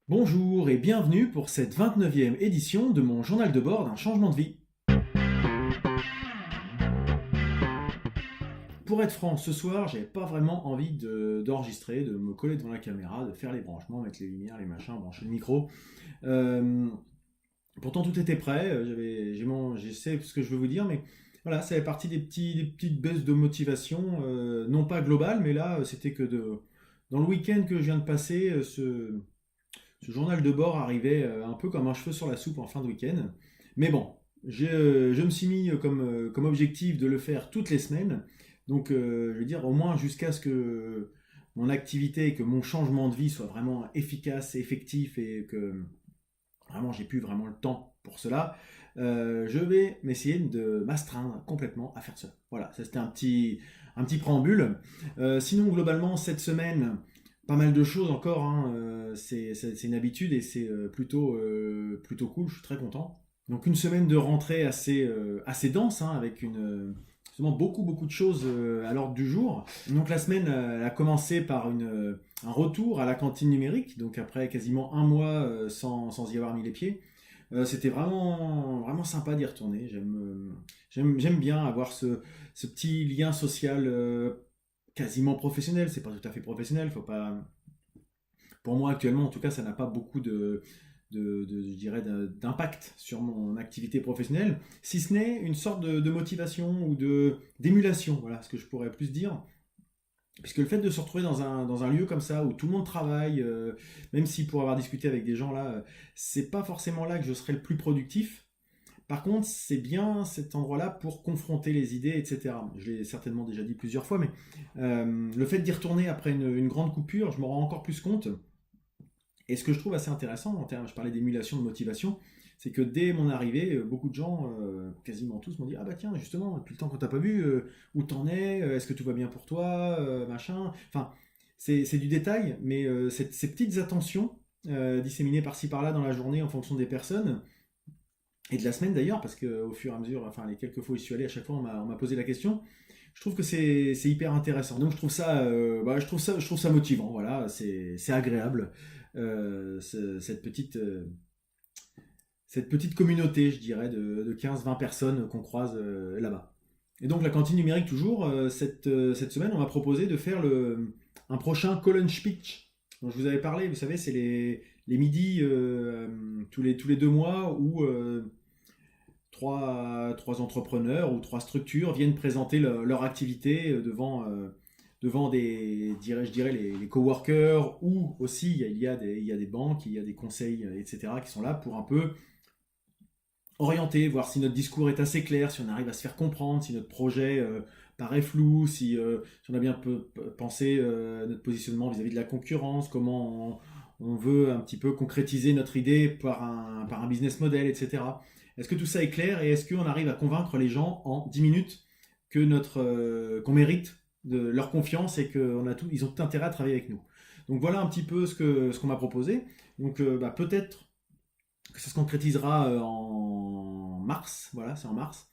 Bonjour et bienvenue pour cette 29e édition de mon journal de bord d'un changement de vie. Pour être franc, ce soir, j'avais pas vraiment envie d'enregistrer, de me coller devant la caméra, de faire les branchements, mettre les lumières, les machins, brancher le micro. Euh, Pourtant, tout était prêt, je sais ce que je veux vous dire, mais voilà, ça fait partie des petites baisses de motivation, non pas globales, mais là, c'était dans le week-end que je viens de passer, ce journal de bord arrivait un peu comme un cheveu sur la soupe en fin de week-end. Mais bon, je me suis mis comme objectif de le faire toutes les semaines. Donc, je veux dire, au moins jusqu'à ce que mon activité et que mon changement de vie soit vraiment efficace et effectif et que vraiment j'ai plus vraiment le temps pour cela, je vais m'essayer de m'astreindre complètement à faire ça. Voilà, ça c'était un petit préambule. Sinon, globalement, cette semaine, pas mal de choses encore, hein, c'est une habitude et c'est plutôt cool, je suis très content. Donc une semaine de rentrée assez dense, hein, avec justement beaucoup de choses à l'ordre du jour. Donc la semaine elle a commencé par un retour à la cantine numérique, donc après quasiment un mois sans y avoir mis les pieds. C'était vraiment sympa d'y retourner. J'aime bien avoir ce petit lien social quasiment professionnel. C'est pas tout à fait professionnel, faut pas. Pour moi actuellement, en tout cas, ça n'a pas beaucoup je dirais, d'impact sur mon activité professionnelle, si ce n'est une sorte de motivation ou d'émulation, voilà ce que je pourrais plus dire. Puisque le fait de se retrouver dans un lieu comme ça où tout le monde travaille, même si pour avoir discuté avec des gens là, c'est pas forcément là que je serai le plus productif. Par contre, c'est bien cet endroit-là pour confronter les idées, etc. Je l'ai certainement déjà dit plusieurs fois, mais le fait d'y retourner après une grande coupure, je me rends encore plus compte. Et ce que je trouve assez intéressant, en termes, je parlais d'émulation, de motivation, c'est que dès mon arrivée, beaucoup de gens, quasiment tous, m'ont dit: ah bah tiens, justement, depuis le temps qu'on t'a pas vu, où t'en es, est-ce que tout va bien pour toi, machin. Enfin, c'est du détail, mais ces petites attentions disséminées par-ci par-là dans la journée en fonction des personnes, et de la semaine d'ailleurs, parce qu'au fur et à mesure, enfin les quelques fois où je suis allé, à chaque fois on m'a posé la question. Je trouve que c'est hyper intéressant. Donc je trouve ça motivant. Voilà, c'est agréable cette petite communauté, je dirais, de 15-20 personnes qu'on croise là-bas. Et donc la cantine numérique toujours, cette semaine, on m'a proposé de faire un prochain Colin Speech dont je vous avais parlé. Vous savez, c'est les midis tous les 2 mois où trois entrepreneurs ou trois structures viennent présenter leur activité devant je dirais les coworkers, ou aussi il y a des banques, il y a des conseils, etc., qui sont là pour un peu orienter, voir si notre discours est assez clair, si on arrive à se faire comprendre, si notre projet paraît flou, si on a bien pensé notre positionnement vis-à-vis de la concurrence, comment on veut un petit peu concrétiser notre idée par un business model, etc. Est-ce que tout ça est clair et est-ce qu'on arrive à convaincre les gens en 10 minutes qu'on mérite de leur confiance et ils ont tout intérêt à travailler avec nous. Donc voilà un petit peu ce qu'on m'a proposé. Donc peut-être que ça se concrétisera en mars, voilà, c'est en mars,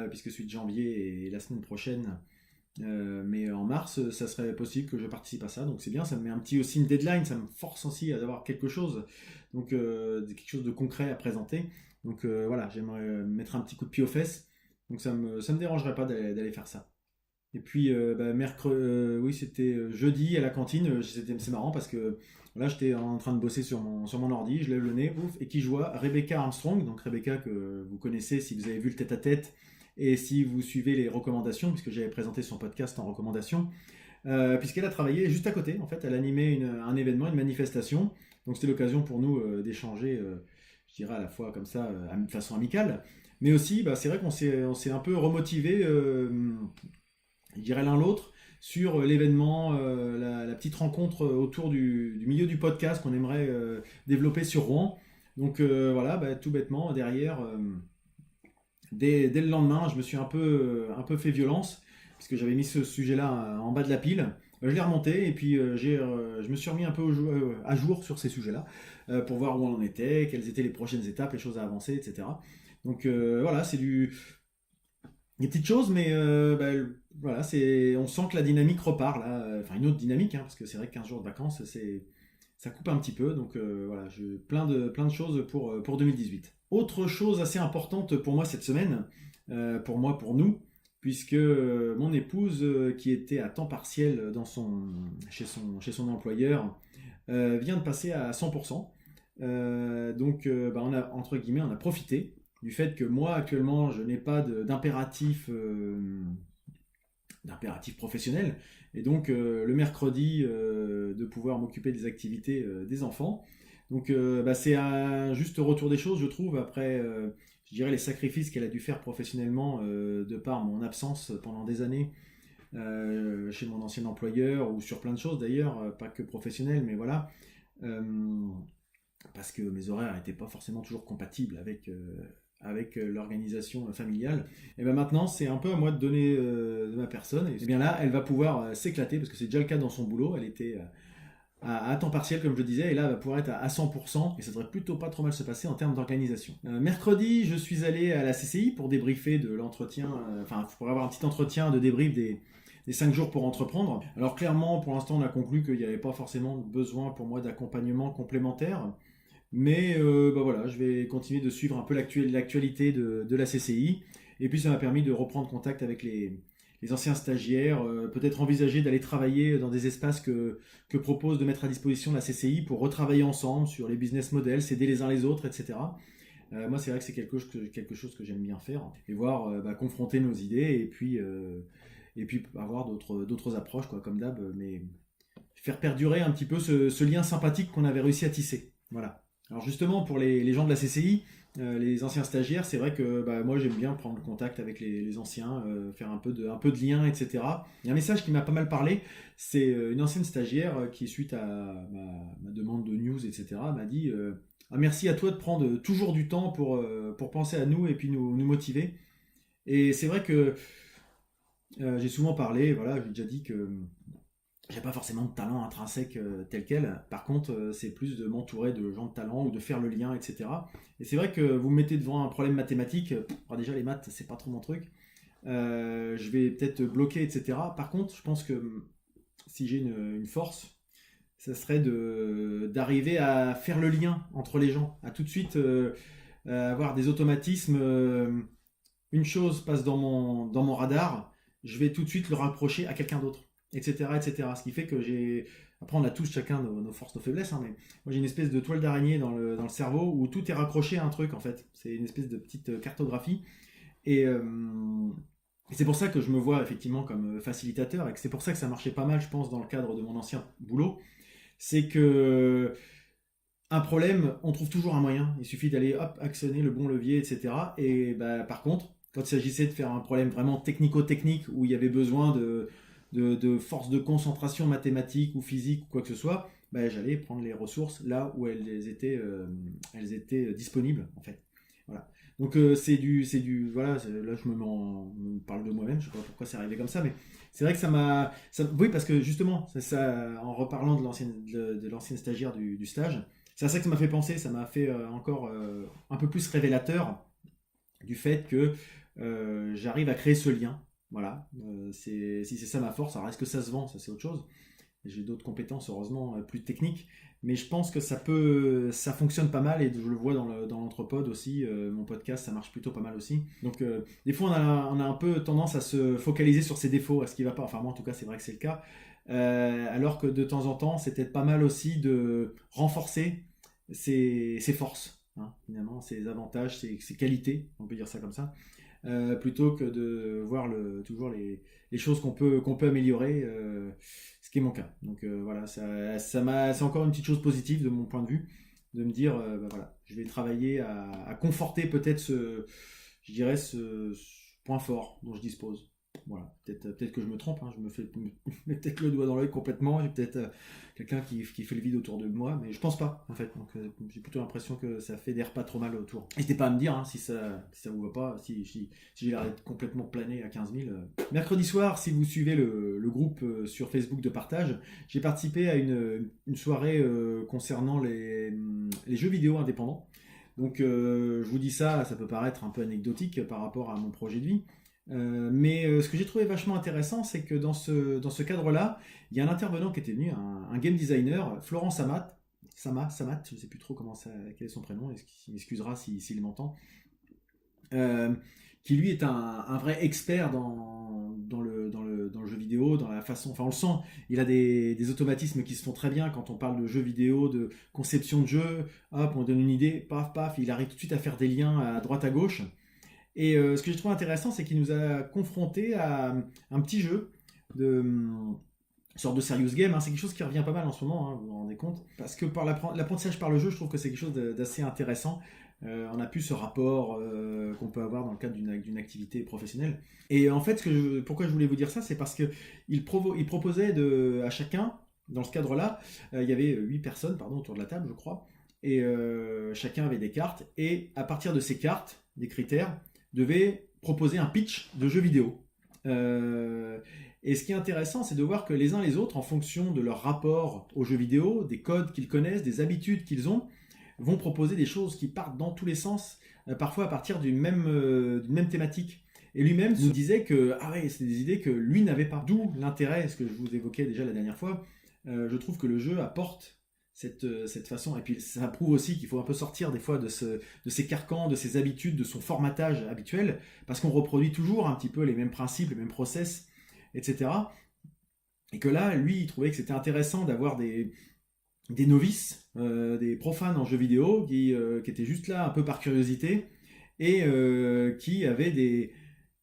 puisque celui de janvier est la semaine prochaine. Mais en mars, ça serait possible que je participe à ça, donc c'est bien, ça me met un petit aussi une deadline, ça me force aussi à avoir quelque chose, donc quelque chose de concret à présenter. Donc voilà, j'aimerais mettre un petit coup de pied aux fesses, donc ça me dérangerait pas d'aller faire ça. Et puis mercredi, oui c'était jeudi à la cantine, c'est marrant parce que là j'étais en train de bosser sur mon ordi, je lève le nez, ouf, et qui je vois Rebecca Armstrong, donc Rebecca que vous connaissez si vous avez vu le tête-à-tête et si vous suivez les recommandations, puisque j'avais présenté son podcast en recommandation, puisqu'elle a travaillé juste à côté, en fait, elle animait un événement, une manifestation, donc c'était l'occasion pour nous d'échanger, je dirais à la fois comme ça, de façon amicale, mais aussi, bah, c'est vrai on s'est un peu remotivé je dirais l'un l'autre, sur l'événement, la petite rencontre autour du milieu du podcast qu'on aimerait développer sur Rouen. Donc voilà, bah, tout bêtement, derrière, dès le lendemain, je me suis un peu fait violence, puisque j'avais mis ce sujet-là en bas de la pile. Je l'ai remonté et puis je me suis remis un peu à jour sur ces sujets-là pour voir où on en était, quelles étaient les prochaines étapes, les choses à avancer, etc. Donc voilà, c'est des petites choses, mais voilà, on sent que la dynamique repart là. Enfin, une autre dynamique, hein, parce que c'est vrai que 15 jours de vacances, c'est ça coupe un petit peu. Donc voilà, plein de choses pour 2018. Autre chose assez importante pour moi cette semaine, pour nous, puisque mon épouse, qui était à temps partiel chez son employeur, vient de passer à 100%. Donc on a, entre guillemets, on a profité du fait que moi actuellement je n'ai pas d'impératif professionnel, et donc le mercredi de pouvoir m'occuper des activités des enfants. Donc c'est un juste retour des choses, je trouve, après je dirais les sacrifices qu'elle a dû faire professionnellement de par mon absence pendant des années chez mon ancien employeur, ou sur plein de choses d'ailleurs, pas que professionnel, mais voilà. Euh, Parce que mes horaires n'étaient pas forcément toujours compatibles avec l'organisation familiale. Et bien maintenant, c'est un peu à moi de donner de ma personne. Et bien là, elle va pouvoir s'éclater, parce que c'est déjà le cas dans son boulot. Elle était à temps partiel, comme je le disais, et là, elle va pouvoir être à 100%, et ça devrait plutôt pas trop mal se passer en termes d'organisation. Mercredi, je suis allé à la CCI pour débriefer de l'entretien, pour avoir un petit entretien de débrief des 5 jours pour entreprendre. Alors clairement, pour l'instant, on a conclu qu'il n'y avait pas forcément besoin pour moi d'accompagnement complémentaire. Mais voilà, je vais continuer de suivre un peu l'actualité de la CCI. Et puis ça m'a permis de reprendre contact avec les anciens stagiaires, peut-être envisager d'aller travailler dans des espaces que propose de mettre à disposition la CCI pour retravailler ensemble sur les business models, s'aider les uns les autres, etc. Moi, c'est vrai que c'est quelque chose que j'aime bien faire, et voir confronter nos idées, et puis avoir d'autres approches, quoi, comme d'hab, mais faire perdurer un petit peu ce lien sympathique qu'on avait réussi à tisser. Voilà. Alors justement, pour les gens de la CCI, les anciens stagiaires, c'est vrai que moi j'aime bien prendre contact avec les anciens, faire un peu de lien, etc. Il y a un message qui m'a pas mal parlé, c'est une ancienne stagiaire qui, suite à ma demande de news, etc., m'a dit ah, merci à toi de prendre toujours du temps pour penser à nous et puis nous motiver. Et c'est vrai que j'ai souvent parlé, voilà, j'ai déjà dit que j'ai pas forcément de talent intrinsèque tel quel. Par contre, c'est plus de m'entourer de gens de talent ou de faire le lien, etc. Et c'est vrai que vous me mettez devant un problème mathématique. Déjà, les maths, c'est pas trop mon truc. Je vais peut-être bloquer, etc. Par contre, je pense que si j'ai une force, ça serait d'arriver à faire le lien entre les gens, à tout de suite avoir des automatismes. Une chose passe dans mon radar, je vais tout de suite le rapprocher à quelqu'un d'autre, etc., etc. Ce qui fait que j'ai... Après, on a tous chacun nos forces, nos faiblesses, hein, mais moi j'ai une espèce de toile d'araignée dans le cerveau où tout est raccroché à un truc, en fait. C'est une espèce de petite cartographie. Et c'est pour ça que je me vois effectivement comme facilitateur, et que c'est pour ça que ça marchait pas mal, je pense, dans le cadre de mon ancien boulot. C'est que un problème, on trouve toujours un moyen. Il suffit d'aller hop, actionner le bon levier, etc. Et par contre, quand il s'agissait de faire un problème vraiment technico-technique où il y avait besoin de force de concentration mathématique ou physique ou quoi que ce soit, j'allais prendre les ressources là où elles étaient disponibles, en fait. Voilà. Donc voilà, là je me parle de moi-même, je sais pas pourquoi c'est arrivé comme ça, mais c'est vrai que oui, parce que justement, en reparlant de l'ancienne stagiaire du stage, c'est à ça que ça m'a fait penser, ça m'a fait encore un peu plus révélateur du fait que j'arrive à créer ce lien. Voilà. Si c'est ça ma force, alors est-ce que ça se vend? Ça, c'est autre chose. J'ai d'autres compétences, heureusement, plus techniques. Mais je pense que ça fonctionne pas mal, et je le vois dans l'Entrepode aussi. Mon podcast, ça marche plutôt pas mal aussi. Donc, des fois, on a un peu tendance à se focaliser sur ses défauts, à ce qui va pas. Enfin, moi, en tout cas, c'est vrai que c'est le cas. Alors que de temps en temps, c'était pas mal aussi de renforcer ses forces, hein, finalement, ses avantages, ses qualités, on peut dire ça comme ça, plutôt que de voir toujours les choses qu'on peut améliorer, ce qui est mon cas. Donc voilà, c'est encore une petite chose positive de mon point de vue, de me dire, voilà, je vais travailler à conforter peut-être je dirais ce point fort dont je dispose. Voilà, peut-être que je me trompe, hein, je me mets peut-être le doigt dans l'œil complètement, j'ai peut-être quelqu'un qui fait le vide autour de moi, mais je pense pas, en fait. Donc j'ai plutôt l'impression que ça fédère pas trop mal autour. N'hésitez pas à me dire hein, si ça vous va pas, si j'ai l'air d'être complètement plané à 15 000. Mercredi soir, si vous suivez le groupe sur Facebook de partage, j'ai participé à une soirée concernant les jeux vidéo indépendants. Donc je vous dis ça peut paraître un peu anecdotique par rapport à mon projet de vie. Mais ce que j'ai trouvé vachement intéressant, c'est que dans ce cadre-là, il y a un intervenant qui était venu, un game designer, Florence Amat, Samat, je ne sais plus trop quel est son prénom, il m'excusera s'il m'entend, euh, qui lui est un vrai expert dans le jeu vidéo, dans la façon, enfin on le sent, il a des automatismes qui se font très bien quand on parle de jeux vidéo, de conception de jeu, hop, on donne une idée, paf, paf, il arrive tout de suite à faire des liens à droite à gauche. Et ce que j'ai trouvé intéressant, c'est qu'il nous a confrontés à un petit jeu de sorte de serious game, hein. C'est quelque chose qui revient pas mal en ce moment, hein, vous vous rendez compte, parce que par l'apprentissage par le jeu, je trouve que c'est quelque chose d'assez intéressant. On a plus ce rapport qu'on peut avoir dans le cadre d'une activité professionnelle. Et en fait, pourquoi je voulais vous dire ça, c'est parce que il proposait à chacun, dans ce cadre-là, il y avait 8 personnes pardon, autour de la table, je crois, et chacun avait des cartes, et à partir de ces cartes, des critères, devait proposer un pitch de jeu vidéo. Euh, et ce qui est intéressant, c'est de voir que les uns les autres, en fonction de leur rapport aux jeux vidéo, des codes qu'ils connaissent, des habitudes qu'ils ont, vont proposer des choses qui partent dans tous les sens, parfois à partir d'une même thématique. Et lui-même nous disait que ah ouais, c'est des idées que lui n'avait pas. D'où l'intérêt, ce que je vous évoquais déjà la dernière fois. Je trouve que le jeu apporte cette façon. Et puis ça prouve aussi qu'il faut un peu sortir des fois de ces carcans, de ses habitudes, de son formatage habituel, parce qu'on reproduit toujours un petit peu les mêmes principes, les mêmes process, etc. Et que là, lui, il trouvait que c'était intéressant d'avoir des novices, des profanes en jeux vidéo, qui étaient juste là un peu par curiosité, et qui avaient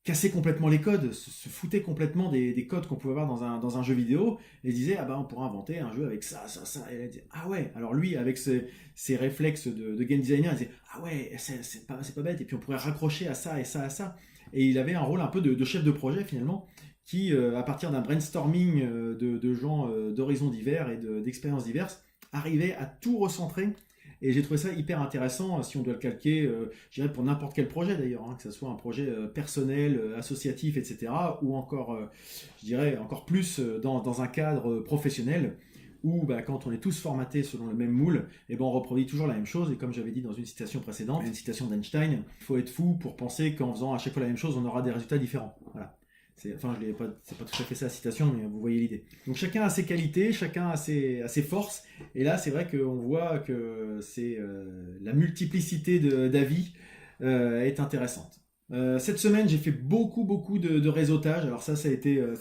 cassé complètement les codes, se foutaient complètement des codes qu'on pouvait avoir dans un jeu vidéo, et se disaient, ah bah on pourrait inventer un jeu avec ça, ça, ça. Et elle disait, ah ouais, alors lui, avec ses réflexes de game designer, il disait, ah ouais, c'est pas bête, et puis on pourrait raccrocher à ça et ça à ça. Et il avait un rôle un peu de chef de projet finalement, qui, à partir d'un brainstorming de gens d'horizons divers et d'expériences diverses, arrivait à tout recentrer. Et j'ai trouvé ça hyper intéressant, si on doit le calquer, je dirais pour n'importe quel projet d'ailleurs, hein, que ce soit un projet personnel, associatif, etc., ou encore, je dirais, encore plus dans un cadre professionnel, où bah, quand on est tous formatés selon le même moule, et ben, on reproduit toujours la même chose. Et comme j'avais dit dans une citation précédente, une citation d'Einstein, il faut être fou pour penser qu'en faisant à chaque fois la même chose, on aura des résultats différents. Voilà. Enfin, c'est pas tout à fait ça la citation, mais vous voyez l'idée. Donc chacun a ses qualités, chacun a ses forces, et là c'est vrai qu'on voit que la multiplicité d'avis est intéressante. Cette semaine, j'ai fait beaucoup de réseautage. Alors ça ça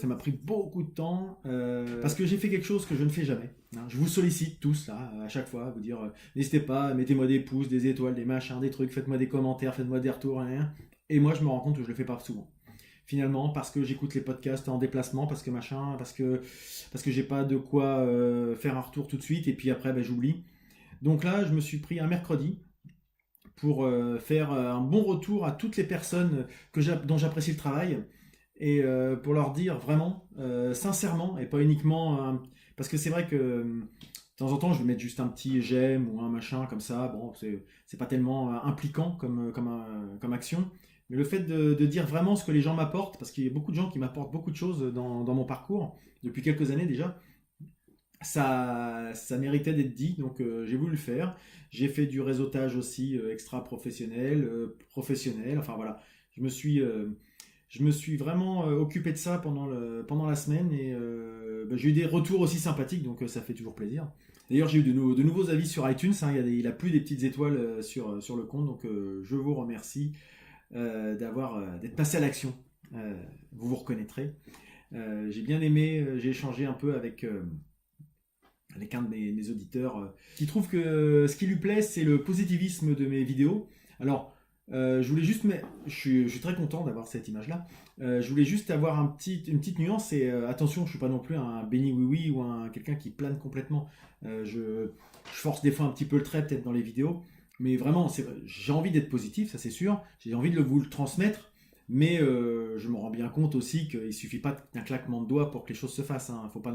m'a pris beaucoup de temps parce que j'ai fait quelque chose que je ne fais jamais, hein. Je vous sollicite tous là à chaque fois, à vous dire n'hésitez pas, mettez-moi des pouces, des étoiles, des machins, des trucs, faites-moi des commentaires, faites-moi des retours, rien. Et moi, je me rends compte que je le fais pas souvent. Finalement, parce que j'écoute les podcasts en déplacement, parce que machin, parce que j'ai pas de quoi faire un retour tout de suite, et puis après ben, j'oublie. Donc là, je me suis pris un mercredi pour faire un bon retour à toutes les personnes dont j'apprécie le travail, et pour leur dire vraiment, sincèrement, et pas uniquement, parce que c'est vrai que de temps en temps, je vais mettre juste un petit j'aime ou un machin comme ça, bon, c'est pas tellement impliquant comme action. Mais le fait de dire vraiment ce que les gens m'apportent, parce qu'il y a beaucoup de gens qui m'apportent beaucoup de choses dans mon parcours, depuis quelques années déjà, ça méritait d'être dit, donc j'ai voulu le faire. J'ai fait du réseautage aussi extra-professionnel, professionnel, enfin voilà. Je me suis vraiment occupé de ça pendant la semaine, et bah, j'ai eu des retours aussi sympathiques, donc ça fait toujours plaisir. D'ailleurs, j'ai eu de nouveaux avis sur iTunes, hein, il a plus des petites étoiles sur le compte, donc je vous remercie d'être passé à l'action. Vous vous reconnaîtrez. J'ai bien aimé, j'ai échangé un peu avec un de mes auditeurs qui trouve que ce qui lui plaît, c'est le positivisme de mes vidéos. Alors, je voulais juste, je suis très content d'avoir cette image-là. Je voulais juste avoir une petite nuance, et attention, je ne suis pas non plus un béni oui ou quelqu'un qui plane complètement. Je force des fois un petit peu le trait peut-être dans les vidéos, mais vraiment, j'ai envie d'être positif, ça c'est sûr. J'ai envie de vous le transmettre. Mais je me rends bien compte aussi qu'il ne suffit pas d'un claquement de doigts pour que les choses se fassent, hein. Faut pas,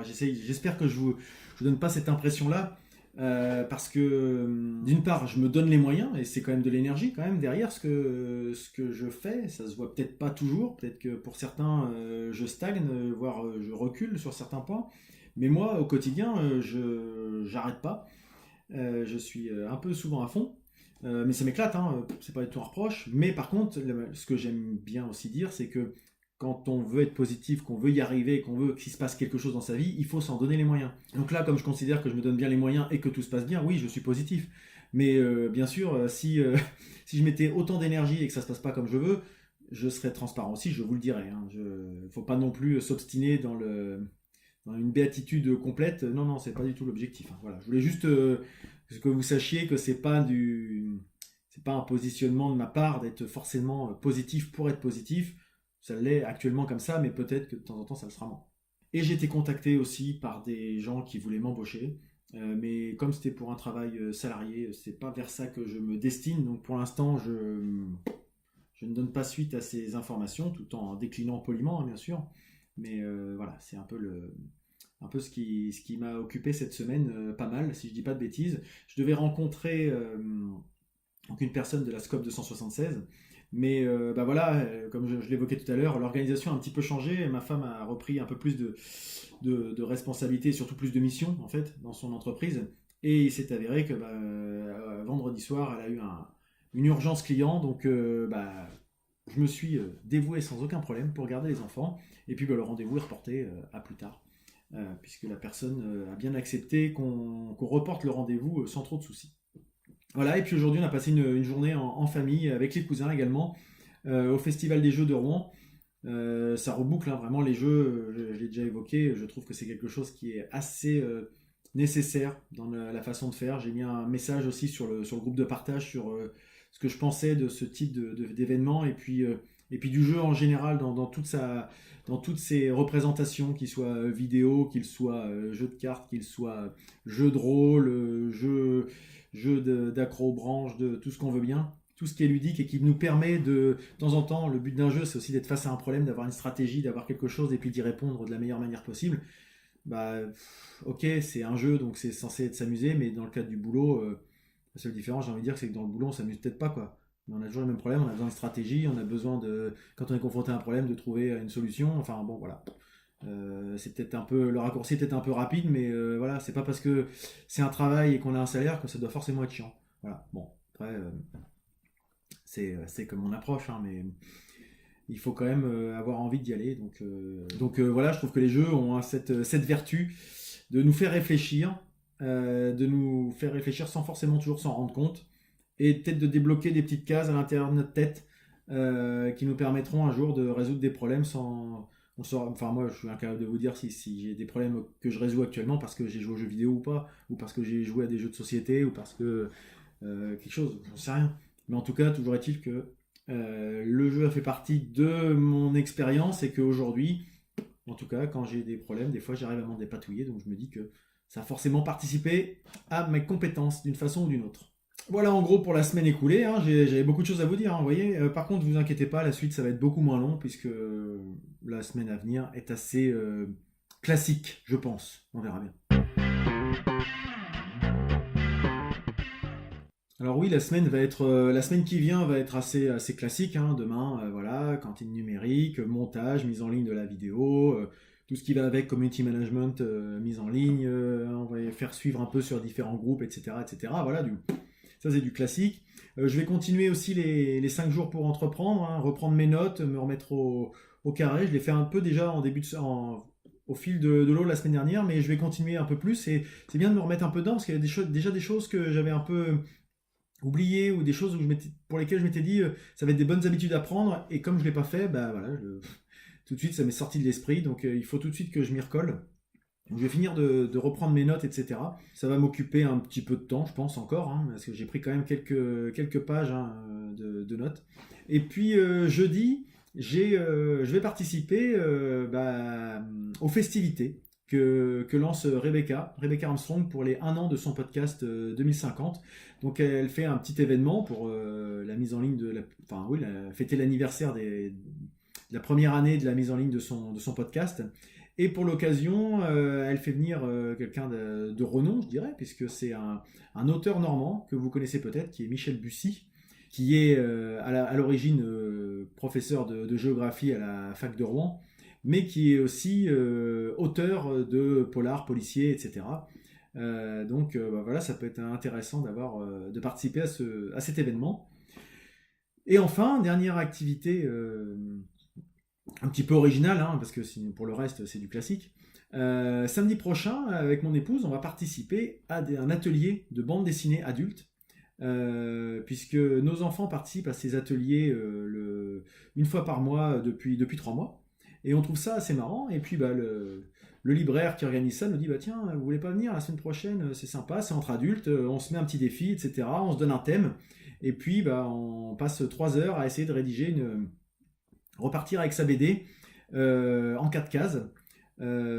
j'espère que je vous donne pas cette impression-là, parce que d'une part, je me donne les moyens, et c'est quand même de l'énergie quand même derrière ce que je fais. Ça se voit peut-être pas toujours, peut-être que pour certains, je stagne, voire je recule sur certains points. Mais moi, au quotidien, je j'arrête pas. Je suis un peu souvent à fond. Mais ça m'éclate, hein, c'est pas du tout un reproche. Mais par contre, ce que j'aime bien aussi dire, c'est que quand on veut être positif, qu'on veut y arriver, qu'on veut qu'il se passe quelque chose dans sa vie, il faut s'en donner les moyens. Donc là, comme je considère que je me donne bien les moyens et que tout se passe bien, oui, je suis positif. Mais bien sûr, si je mettais autant d'énergie et que ça se passe pas comme je veux, je serais transparent aussi, je vous le dirais. Il ne faut pas non plus s'obstiner dans une béatitude complète. Non, non, c'est pas du tout l'objectif. Voilà. Je voulais juste que vous sachiez que c'est pas un positionnement de ma part d'être forcément positif pour être positif. Ça l'est actuellement comme ça, mais peut-être que de temps en temps ça le sera moins. Et j'ai été contacté aussi par des gens qui voulaient m'embaucher. Mais comme c'était pour un travail salarié, c'est pas vers ça que je me destine. Donc pour l'instant, je ne donne pas suite à ces informations, tout en déclinant poliment, hein, bien sûr. Mais voilà, c'est un peu ce qui m'a occupé cette semaine, pas mal, si je dis pas de bêtises. Je devais rencontrer donc une personne de la SCOP 276. Mais bah voilà, comme je l'évoquais tout à l'heure, l'organisation a un petit peu changé. Ma femme a repris un peu plus de responsabilités, surtout plus de missions en fait dans son entreprise. Et il s'est avéré que vendredi soir, elle a eu une urgence client, donc je me suis dévoué sans aucun problème pour garder les enfants. Et puis le rendez-vous est reporté à plus tard, puisque la personne a bien accepté qu'on reporte le rendez-vous sans trop de soucis. Voilà, et puis aujourd'hui on a passé une journée en famille avec les cousins également, au Festival des Jeux de Rouen. Ça reboucle hein, vraiment les jeux, je l'ai déjà évoqué, je trouve que c'est quelque chose qui est assez nécessaire dans la façon de faire. J'ai mis un message aussi sur le groupe de partage sur ce que je pensais de ce type d'événement et puis du jeu en général dans toutes ses représentations, qu'il soit vidéo, qu'il soit jeu de cartes, qu'il soit jeu de rôle, jeu d'accro-branche, de tout ce qu'on veut bien, tout ce qui est ludique et qui nous permet de temps en temps, le but d'un jeu c'est aussi d'être face à un problème, d'avoir une stratégie, d'avoir quelque chose et puis d'y répondre de la meilleure manière possible. Ok, c'est un jeu donc c'est censé être s'amuser, mais dans le cadre du boulot, la seule différence j'ai envie de dire c'est que dans le boulot on s'amuse peut-être pas quoi. Mais on a toujours le même problème, on a besoin de stratégie, on a besoin quand on est confronté à un problème, de trouver une solution. Enfin bon voilà. C'est peut-être un peu, le raccourci est peut-être un peu rapide, mais voilà, c'est pas parce que c'est un travail et qu'on a un salaire que ça doit forcément être chiant. Voilà, bon, après, c'est comme mon approche, hein, mais il faut quand même avoir envie d'y aller. Donc voilà, je trouve que les jeux ont cette vertu de nous faire réfléchir, sans forcément toujours s'en rendre compte, et peut-être de débloquer des petites cases à l'intérieur de notre tête qui nous permettront un jour de résoudre des problèmes sans. Enfin, moi, je suis incapable de vous dire si j'ai des problèmes que je résous actuellement parce que j'ai joué aux jeux vidéo ou pas, ou parce que j'ai joué à des jeux de société, ou parce que quelque chose, j'en sais rien. Mais en tout cas, toujours est-il que le jeu a fait partie de mon expérience et qu'aujourd'hui, en tout cas, quand j'ai des problèmes, des fois j'arrive à m'en dépatouiller, donc je me dis que ça a forcément participé à mes compétences d'une façon ou d'une autre. Voilà en gros pour la semaine écoulée, hein. J'avais beaucoup de choses à vous dire, hein, vous voyez. Par contre, vous inquiétez pas, la suite ça va être beaucoup moins long puisque la semaine à venir est assez classique, je pense. On verra bien. Alors oui, la semaine qui vient va être assez classique, hein. Demain, voilà, cantine numérique, montage, mise en ligne de la vidéo, tout ce qui va avec community management, mise en ligne, on va faire suivre un peu sur différents groupes, etc., etc. Voilà, ça c'est du classique. Je vais continuer aussi les 5 jours pour entreprendre, hein, reprendre mes notes, me remettre au carré. Je l'ai fait un peu déjà au fil de l'eau la semaine dernière, mais je vais continuer un peu plus. Et c'est bien de me remettre un peu dedans parce qu'il y a déjà des choses que j'avais un peu oubliées ou des choses pour lesquelles je m'étais dit ça va être des bonnes habitudes à prendre. Et comme je ne l'ai pas fait, tout de suite ça m'est sorti de l'esprit. Donc il faut tout de suite que je m'y recolle. Donc, je vais finir de reprendre mes notes, etc. Ça va m'occuper un petit peu de temps, je pense encore, hein, parce que j'ai pris quand même quelques pages hein, de notes. Et puis jeudi, je vais participer aux festivités que lance Rebecca Armstrong pour les 1 an de son podcast 2050. Donc elle fait un petit événement pour la mise en ligne fêter l'anniversaire de la première année de la mise en ligne de son podcast. Et pour l'occasion, elle fait venir quelqu'un de renom, je dirais, puisque c'est un auteur normand que vous connaissez peut-être, qui est Michel Bussy, qui est à l'origine professeur de géographie à la fac de Rouen, mais qui est aussi auteur de polars, policiers, etc. Voilà, ça peut être intéressant de participer à cet événement. Et enfin, dernière activité un petit peu original, hein, parce que pour le reste, c'est du classique. Samedi prochain, avec mon épouse, on va participer à un atelier de bande dessinée adulte, puisque nos enfants participent à ces ateliers une fois par mois depuis 3 mois. Et on trouve ça assez marrant. Et puis le libraire qui organise ça nous dit bah tiens, vous voulez pas venir la semaine prochaine, c'est sympa, c'est entre adultes, on se met un petit défi, etc. On se donne un thème. Et puis on passe 3 heures à essayer de rédiger repartir avec sa BD en 4 cases.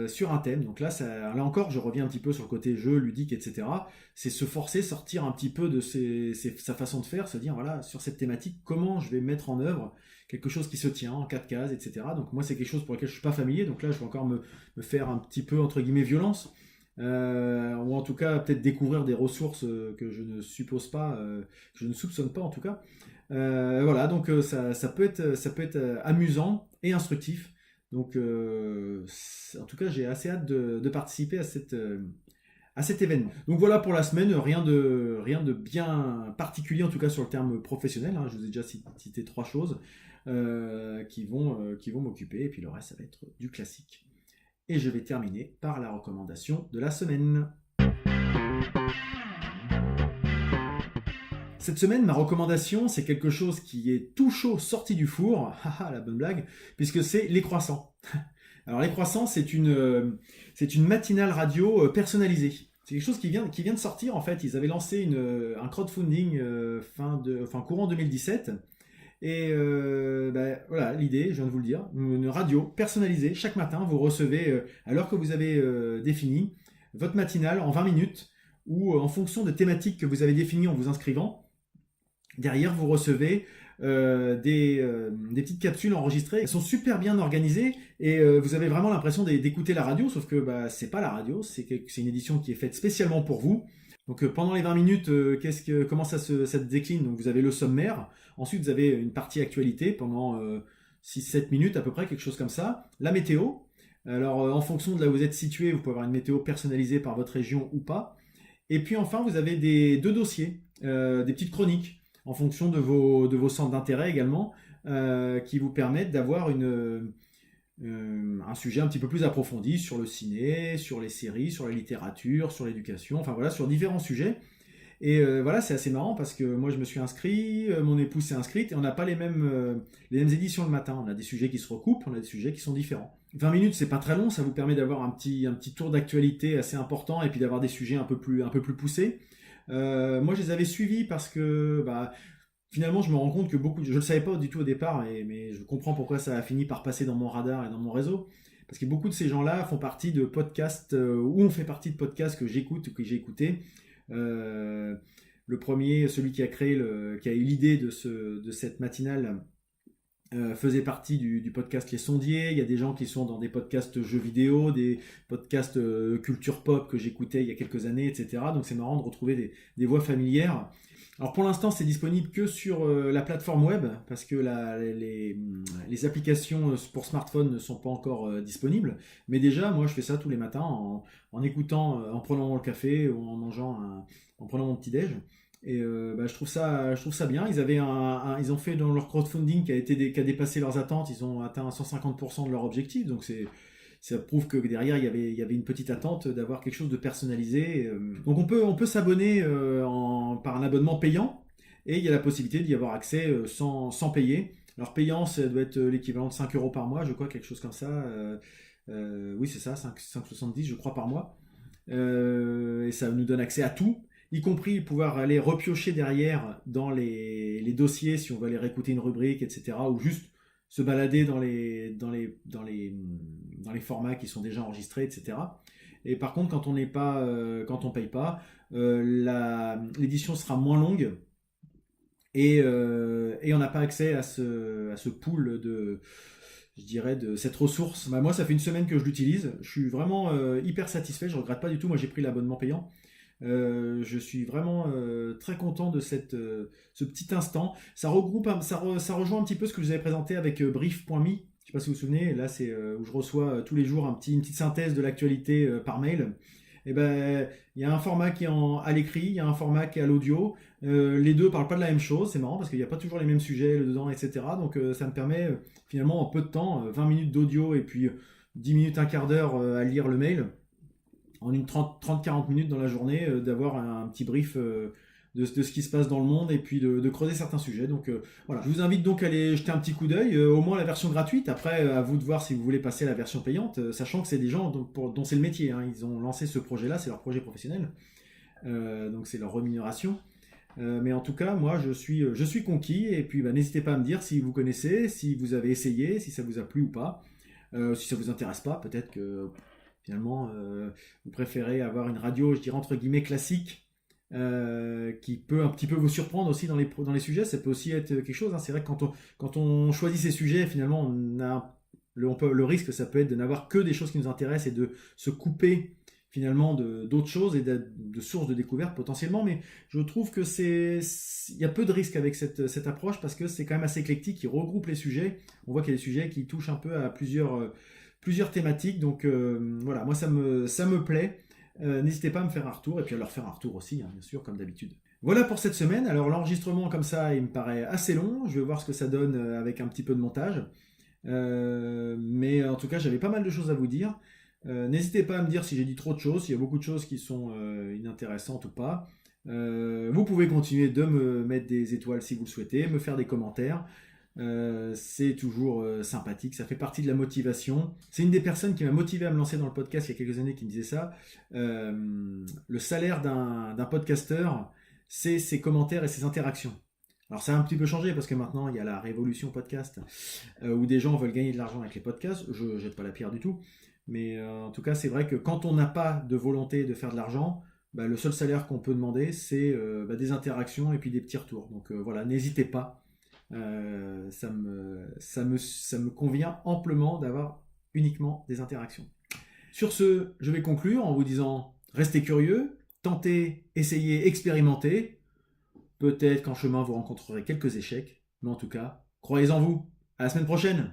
Sur un thème. Donc là encore, je reviens un petit peu sur le côté jeu, ludique, etc. C'est se forcer, sortir un petit peu de sa façon de faire, se dire, voilà, sur cette thématique, comment je vais mettre en œuvre quelque chose qui se tient en 4 cases, etc. Donc moi, c'est quelque chose pour lequel je ne suis pas familier. Donc là, je vais encore me faire un petit peu, entre guillemets, violence. Ou en tout cas, peut-être découvrir des ressources que je ne suppose pas, que je ne soupçonne pas en tout cas. Voilà, donc ça peut être amusant et instructif. Donc, en tout cas, j'ai assez hâte de participer à cet événement. Donc voilà pour la semaine, rien de bien particulier, en tout cas sur le terme professionnel, hein. Je vous ai déjà cité 3 choses qui vont m'occuper, et puis le reste, ça va être du classique. Et je vais terminer par la recommandation de la semaine. Cette semaine, ma recommandation, c'est quelque chose qui est tout chaud, sorti du four, haha, la bonne blague, puisque c'est Les Croissants. Alors Les Croissants, c'est une matinale radio personnalisée. C'est quelque chose qui vient de sortir en fait. Ils avaient lancé un crowdfunding courant 2017. Et voilà, l'idée, je viens de vous le dire, une radio personnalisée. Chaque matin, vous recevez, à l'heure que vous avez définie, votre matinale en 20 minutes, ou en fonction de thématiques que vous avez définies en vous inscrivant. Derrière, vous recevez des petites capsules enregistrées. Elles sont super bien organisées et vous avez vraiment l'impression d'écouter la radio, sauf que c'est pas la radio, c'est une édition qui est faite spécialement pour vous. Donc pendant les 20 minutes, comment ça se décline? Donc vous avez le sommaire, ensuite vous avez une partie actualité pendant 6-7 minutes à peu près, quelque chose comme ça. La météo. Alors en fonction de là où vous êtes situé, vous pouvez avoir une météo personnalisée par votre région ou pas. Et puis enfin, vous avez 2 dossiers, des petites chroniques en fonction de vos centres d'intérêt également, qui vous permettent d'avoir un sujet un petit peu plus approfondi sur le ciné, sur les séries, sur la littérature, sur l'éducation, enfin voilà, sur différents sujets. Et voilà, c'est assez marrant parce que moi je me suis inscrit, mon épouse s'est inscrite, et on n'a pas les mêmes éditions le matin. On a des sujets qui se recoupent, on a des sujets qui sont différents. 20 minutes, c'est pas très long, ça vous permet d'avoir un petit tour d'actualité assez important, et puis d'avoir des sujets un peu plus poussés. Moi, je les avais suivis parce que finalement, je me rends compte que je ne le savais pas du tout au départ, mais je comprends pourquoi ça a fini par passer dans mon radar et dans mon réseau. Parce que beaucoup de ces gens-là font partie de podcasts, ou on fait partie de podcasts que j'écoute ou que j'ai écoutés. Le premier, celui qui a eu l'idée de cette matinale, faisait partie du podcast Les Sondiers. Il y a des gens qui sont dans des podcasts jeux vidéo, des podcasts culture pop que j'écoutais il y a quelques années, etc. Donc c'est marrant de retrouver des voix familières. Alors pour l'instant, c'est disponible que sur la plateforme web, parce que les applications pour smartphone ne sont pas encore disponibles. Mais déjà, moi, je fais ça tous les matins en écoutant, en prenant le café ou en prenant mon petit déj. Et je trouve ça bien. Ils ont fait dans leur crowdfunding qui a dépassé leurs attentes. Ils ont atteint 150% de leur objectif. Donc ça prouve que derrière il y avait une petite attente d'avoir quelque chose de personnalisé. Donc on peut s'abonner par un abonnement payant, et il y a la possibilité d'y avoir accès sans payer. Alors payant, ça doit être l'équivalent de 5 € par mois, je crois, quelque chose comme ça. Oui, c'est ça, 5,70 je crois par mois. Et ça nous donne accès à tout, y compris pouvoir aller repiocher derrière dans les dossiers si on veut aller réécouter une rubrique, etc. Ou juste se balader dans les formats qui sont déjà enregistrés, etc. Et par contre, quand on paye pas, l'édition sera moins longue, et on n'a pas accès à ce pool je dirais, de cette ressource. Moi, ça fait une semaine que je l'utilise. Je suis vraiment hyper satisfait. Je regrette pas du tout. Moi, j'ai pris l'abonnement payant. Je suis vraiment très content de ce petit instant. Ça rejoint un petit peu ce que je vous avais présenté avec brief.me. Je ne sais pas si vous vous souvenez. Là, c'est où je reçois tous les jours une petite synthèse de l'actualité par mail. Et ben, il y a un format qui est à l'écrit, il y a un format qui est à l'audio. Les deux parlent pas de la même chose, c'est marrant parce qu'il n'y a pas toujours les mêmes sujets dedans, etc. Donc ça me permet finalement en peu de temps, 20 minutes d'audio et puis 10 minutes, un quart d'heure à lire le mail, en une 30-40 minutes dans la journée, d'avoir un petit brief de ce qui se passe dans le monde et puis de creuser certains sujets. Donc voilà, je vous invite donc à aller jeter un petit coup d'œil, au moins la version gratuite. Après, à vous de voir si vous voulez passer à la version payante, sachant que c'est des gens dont c'est le métier, hein. Ils ont lancé ce projet-là, c'est leur projet professionnel. Donc c'est leur rémunération. Mais en tout cas, moi, je suis conquis. Et puis, bah, n'hésitez pas à me dire si vous connaissez, si vous avez essayé, si ça vous a plu ou pas. Si ça vous intéresse pas, peut-être que finalement, vous préférez avoir une radio, je dirais entre guillemets, classique, qui peut un petit peu vous surprendre aussi dans les sujets. Ça peut aussi être quelque chose, hein. C'est vrai que quand on choisit ces sujets, finalement, le risque, ça peut être de n'avoir que des choses qui nous intéressent et de se couper finalement d'autres choses et de sources de découverte potentiellement. Mais je trouve que il y a peu de risques avec cette approche parce que c'est quand même assez éclectique, qui regroupe les sujets. On voit qu'il y a des sujets qui touchent un peu à plusieurs thématiques. Donc voilà, moi ça me plaît. N'hésitez pas à me faire un retour et puis à leur faire un retour aussi, hein, bien sûr, comme d'habitude. Voilà pour cette semaine. Alors l'enregistrement comme ça, il me paraît assez long. Je vais voir ce que ça donne avec un petit peu de montage. Mais en tout cas, j'avais pas mal de choses à vous dire. N'hésitez pas à me dire si j'ai dit trop de choses, s'il y a beaucoup de choses qui sont inintéressantes ou pas. Vous pouvez continuer de me mettre des étoiles si vous le souhaitez, me faire des commentaires. C'est toujours sympathique, ça fait partie de la motivation. C'est une des personnes qui m'a motivé à me lancer dans le podcast il y a quelques années qui me disait ça. Le salaire d'un podcasteur, c'est ses commentaires et ses interactions. Alors ça a un petit peu changé parce que maintenant il y a la révolution podcast où des gens veulent gagner de l'argent avec les podcasts. Je jette pas la pierre du tout. Mais en tout cas, c'est vrai que quand on n'a pas de volonté de faire de l'argent, bah, le seul salaire qu'on peut demander, c'est des interactions et puis des petits retours. Donc voilà, n'hésitez pas. Ça me convient amplement d'avoir uniquement des interactions. Sur ce, je vais conclure en vous disant, restez curieux, tentez, essayez, expérimentez. Peut-être qu'en chemin, vous rencontrerez quelques échecs. Mais en tout cas, croyez en vous. À la semaine prochaine!